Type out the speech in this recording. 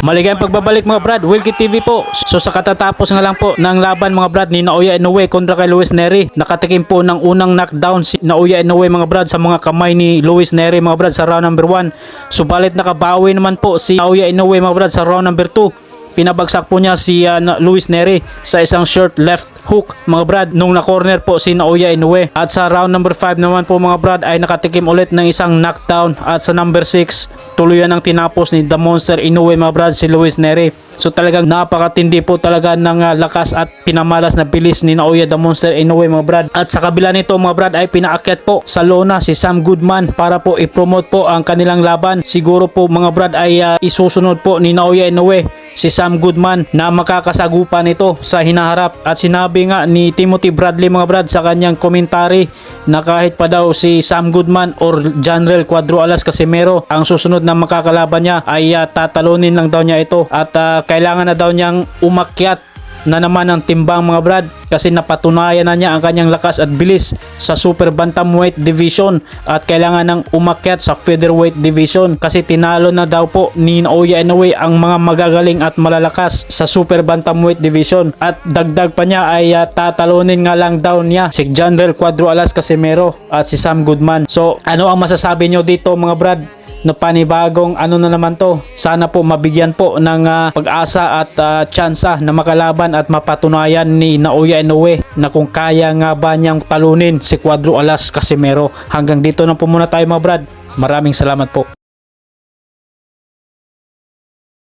Maligayang pagbabalik mga brad, Wilkie TV po. So sa katatapos nga lang po ng laban mga brad ni Naoya Inoue kontra kay Luis Nery, nakatikim po ng unang knockdown si Naoya Inoue mga brad sa mga kamay ni Luis Nery mga brad sa round number 1. Subalit nakabawi naman po si Naoya Inoue mga brad sa round number 2. Pinabagsak po niya si Luis Nery sa isang short left hook mga brad nung na-corner po si Naoya Inoue. At sa round number 5 naman po mga brad ay nakatikim ulit ng isang knockdown. At sa number 6 tuluyan ang tinapos ni The Monster Inoue mga brad si Luis Nery. So talagang napakatindi po talaga ng lakas at pinamalas na bilis ni Naoya The Monster Inoue mga brad. At sa kabila nito mga brad ay pinaakyat po sa lona si Sam Goodman para po i-promote po ang kanilang laban. Siguro po mga brad ay isusunod po ni Naoya Inoue si Sam Goodman na makakasagupan nito sa hinaharap. At sinabi nga ni Timothy Bradley mga brad sa kanyang komentary na kahit pa daw si Sam Goodman or Janrel Cuadro Alas Casimero ang susunod na makakalaban niya ay tatalunin lang daw niya ito. At kailangan na daw niyang umakyat na naman ang timbang mga brad kasi napatunayan na niya ang kanyang lakas at bilis sa super bantamweight division at kailangan nang umakyat sa featherweight division kasi tinalo na daw po ni Naoya Inoue ang mga magagaling at malalakas sa super bantamweight division. At dagdag pa niya ay tatalunin nga lang daw niya si Janrel Cuadro Alas Casimero at si Sam Goodman. So ano ang masasabi nyo dito mga brad? Na panibagong ano na naman to, sana po mabigyan po ng pag-asa at tsansa na makalaban at mapatunayan ni Naoya Inoue na kung kaya nga ba niyang talunin si Cuadro Alas Casimero. Hanggang dito na po muna tayo mga brad, maraming salamat po.